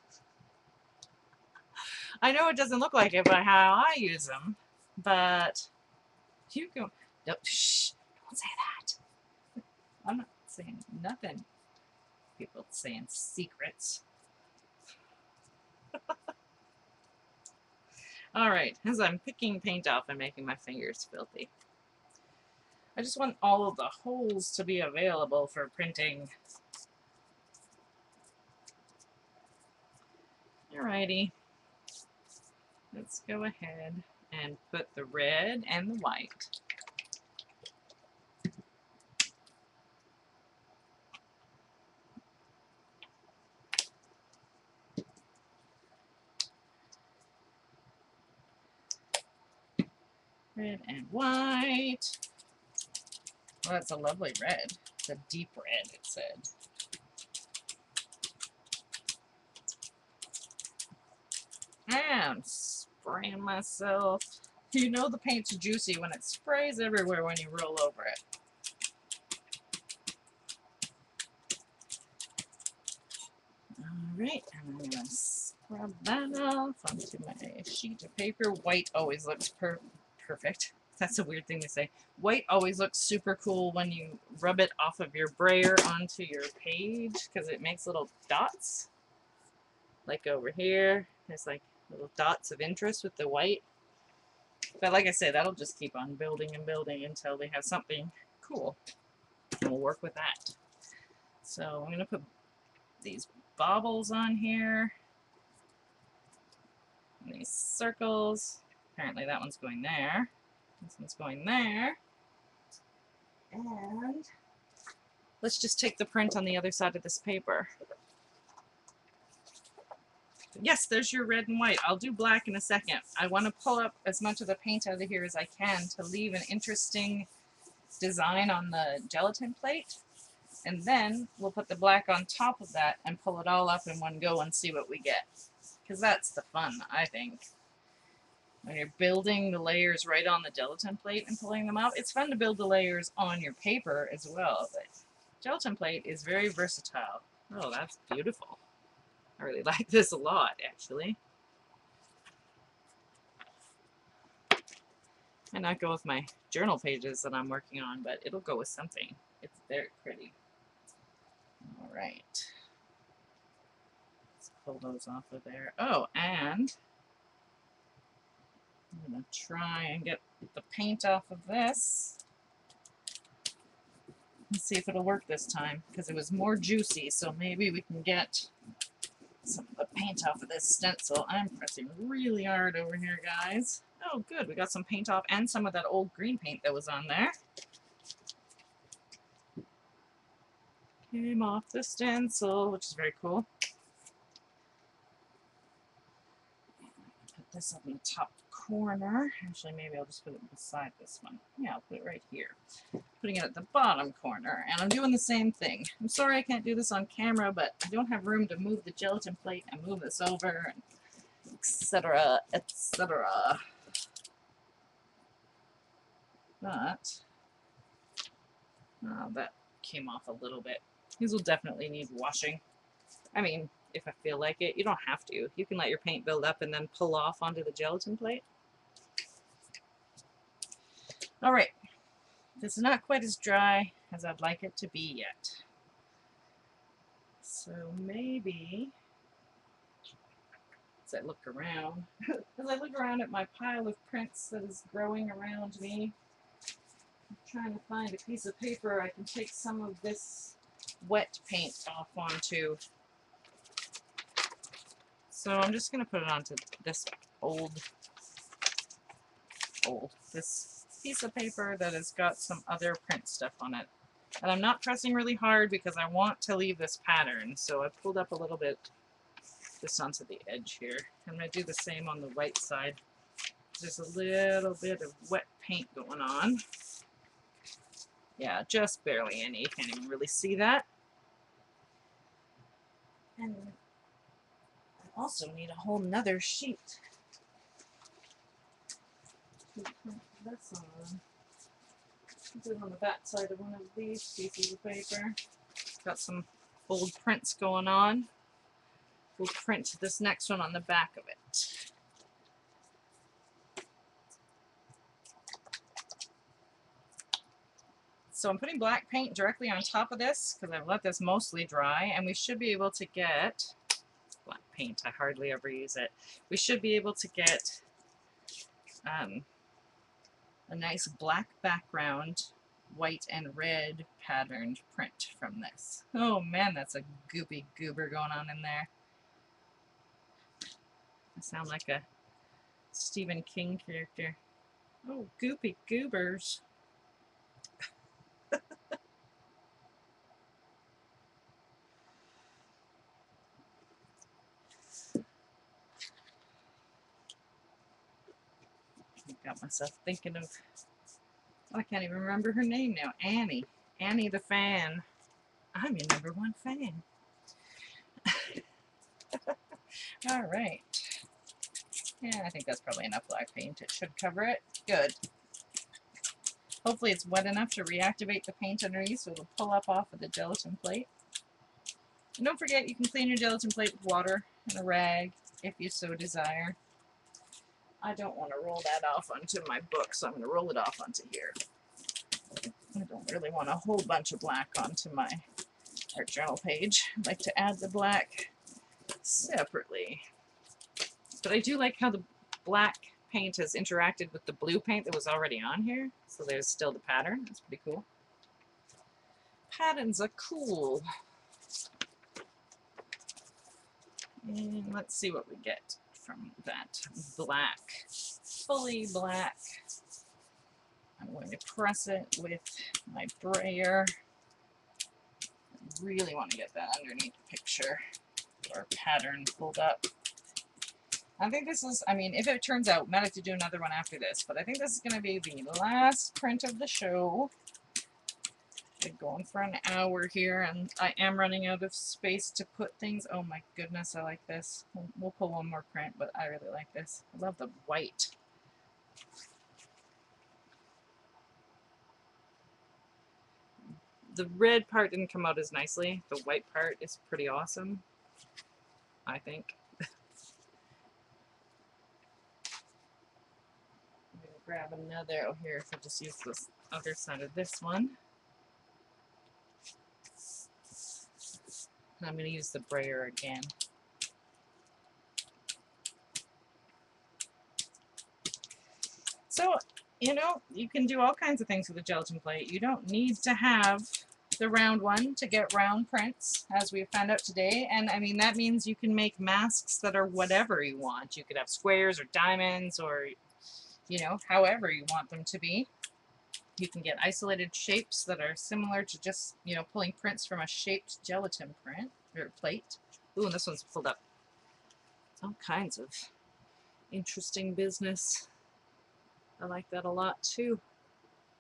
I know it doesn't look like it by how I use them, but you can, no, shh, don't say that. I'm not saying nothing. People saying secrets. Alright, as I'm picking paint off and making my fingers filthy. I just want all of the holes to be available for printing. Alrighty. Let's go ahead and put the red and the white. Red and white. Well, that's a lovely red. It's a deep red, it said. I'm spraying myself. You know the paint's juicy when it sprays everywhere when you roll over it. Alright, and I'm going to scrub that off onto my sheet of paper. White always looks perfect. That's a weird thing to say. White always looks super cool when you rub it off of your brayer onto your page because it makes little dots. Like over here, there's like little dots of interest with the white. But like I said, that'll just keep on building and building until they have something cool. And we'll work with that. So I'm going to put these baubles on here. And these circles. Apparently that one's going there. This one's going there. And Let's just take the print on the other side of this paper. Yes, there's your red and white. I'll do black in a second. I want to pull up as much of the paint out of here as I can to leave an interesting design on the gelatin plate. And then we'll put the black on top of that and pull it all up in one go and see what we get. Because that's the fun, I think. When you're building the layers right on the gelatin plate and pulling them out, it's fun to build the layers on your paper as well. But gelatin plate is very versatile. Oh, that's beautiful. I really like this a lot, actually. Might not go with my journal pages that I'm working on, but it'll go with something. It's very pretty. All right. Let's pull those off of there. Oh, and I'm going to try and get the paint off of this. Let's see if it'll work this time, because it was more juicy, so maybe we can get some of the paint off of this stencil. I'm pressing really hard over here, guys. Oh, good. We got some paint off and some of that old green paint that was on there. Came off the stencil, which is very cool. Put this up in the top corner. Actually, maybe I'll just put it beside this one. Yeah, I'll put it right here. Putting it at the bottom corner, and I'm doing the same thing. I'm sorry I can't do this on camera, but I don't have room to move the gelatin plate and move this over, etc., etc. But that came off a little bit. These will definitely need washing. I mean, if I feel like it. You don't have to. You can let your paint build up and then pull off onto the gelatin plate. Alright, this is not quite as dry as I'd like it to be yet. So maybe, as I look around, at my pile of prints that is growing around me, I'm trying to find a piece of paper I can take some of this wet paint off onto. So I'm just going to put it onto this this piece of paper that has got some other print stuff on it. And I'm not pressing really hard because I want to leave this pattern, so I pulled up a little bit just onto the edge here. I'm going to do the same on the right side. There's a little bit of wet paint going on. Yeah, just barely any. You can't even really see that. And I also need a whole nother sheet to print this on. Put it on the back side of one of these pieces of paper. Got some old prints going on. We'll print this next one on the back of it. So I'm putting black paint directly on top of this because I've let this mostly dry, and we should be able to get black paint. I hardly ever use it. We should be able to get a nice black background, white and red patterned print from this. Oh man, that's a goopy goober going on in there. I sound like a Stephen King character. Oh, goopy goobers. Got myself thinking of, oh, I can't even remember her name now. Annie. Annie the fan. I'm your #1 fan. Alright. Yeah, I think that's probably enough black paint. It should cover it. Good. Hopefully it's wet enough to reactivate the paint underneath so it'll pull up off of the gelatin plate. And don't forget, you can clean your gelatin plate with water and a rag if you so desire. I don't want to roll that off onto my book, so I'm going to roll it off onto here. I don't really want a whole bunch of black onto my art journal page. I'd like to add the black separately. But I do like how the black paint has interacted with the blue paint that was already on here. So there's still the pattern. That's pretty cool. Patterns are cool. And let's see what we get from that black. Fully black. I'm going to press it with my brayer. really want to get that underneath the picture or pattern pulled up. I think this is, I mean, if it turns out, we might have to do another one after this, but I think this is going to be the last print of the show. Been going for an hour here, and I am running out of space to put things. Oh my goodness, I like this. We'll pull one more print, but I really like this. I love the white. The red part didn't come out as nicely. The white part is pretty awesome, I think. I'm going to grab another, oh here, if I just use this other side of this one. And I'm going to use the brayer again. So, you know, you can do all kinds of things with a gelatin plate. You don't need to have the round one to get round prints, as we found out today. And I mean, that means you can make masks that are whatever you want. You could have squares or diamonds or, you know, however you want them to be. You can get isolated shapes that are similar to just, you know, pulling prints from a shaped gelatin print or plate. Ooh, and this one's pulled up. All kinds of interesting business. I like that a lot too.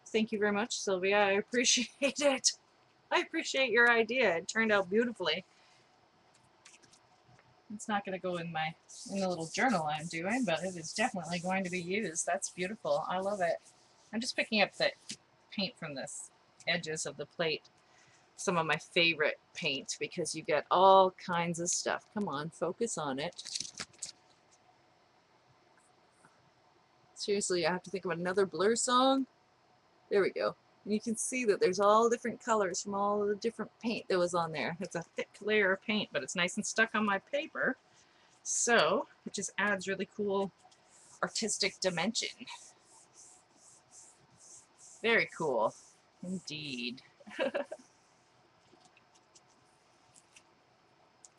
Thank you very much, Sylvia. I appreciate it. I appreciate your idea. It turned out beautifully. It's not going to go in the little journal I'm doing, but it is definitely going to be used. That's beautiful. I love it. I'm just picking up the paint from the edges of the plate. Some of my favorite paint, because you get all kinds of stuff. Come on, focus on it. Seriously, I have to think of another Blur song. There we go. And you can see that there's all different colors from all the different paint that was on there. It's a thick layer of paint, but it's nice and stuck on my paper. So, it just adds really cool artistic dimension. Very cool. Indeed.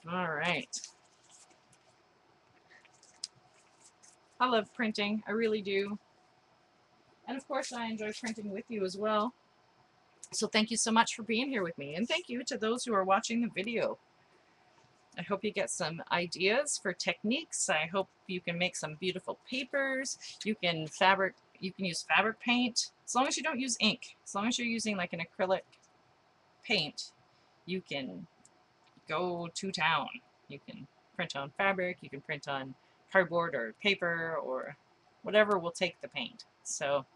Alright. I love printing. I really do. And of course, I enjoy printing with you as well. So thank you so much for being here with me. And thank you to those who are watching the video. I hope you get some ideas for techniques. I hope you can make some beautiful papers. You can use fabric paint, as long as you don't use ink. As long as you're using like an acrylic paint, you can go to town. You can print on fabric, you can print on cardboard or paper or whatever will take the paint. So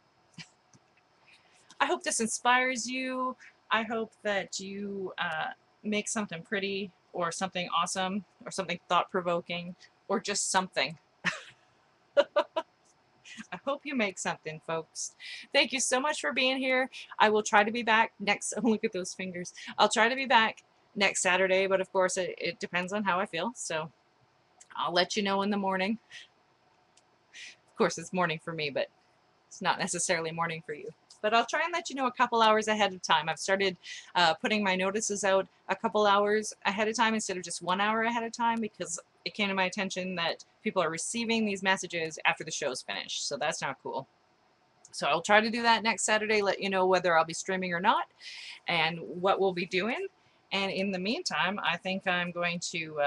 I hope this inspires you. I hope that you make something pretty or something awesome or something thought-provoking or just something. I hope you make something, folks. Thank you so much for being here. I will try to be back next, oh, look at those fingers. I'll try to be back next Saturday, but of course it depends on how I feel. So I'll let you know in the morning. Of course, it's morning for me, but it's not necessarily morning for you. But I'll try and let you know a couple hours ahead of time. I've started putting my notices out a couple hours ahead of time instead of just 1 hour ahead of time, because it came to my attention that people are receiving these messages after the show's finished. So that's not cool. So I'll try to do that next Saturday, let you know whether I'll be streaming or not and what we'll be doing. And in the meantime, I think I'm going to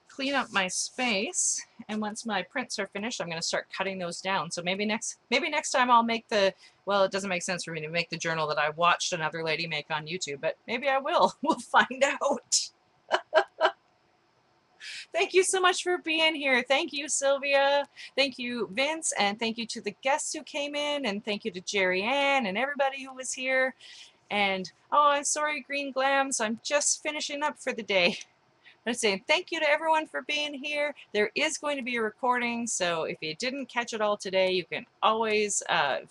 clean up my space, and once my prints are finished, I'm going to start cutting those down. So maybe next time I'll make the, well, it doesn't make sense for me to make the journal that I watched another lady make on YouTube, but maybe I will. We'll find out. Thank you so much for being here. Thank you, Sylvia. Thank you, Vince, and thank you to the guests who came in, and thank you to Jerry Ann and everybody who was here. And oh, I'm sorry, Green Glams, I'm just finishing up for the day. I'm saying thank you to everyone for being here. There is going to be a recording, so if you didn't catch it all today, you can always, oh,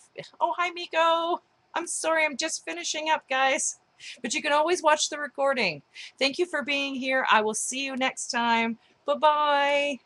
hi, Miko. I'm sorry, I'm just finishing up, guys. But you can always watch the recording. Thank you for being here. I will see you next time. Bye-bye.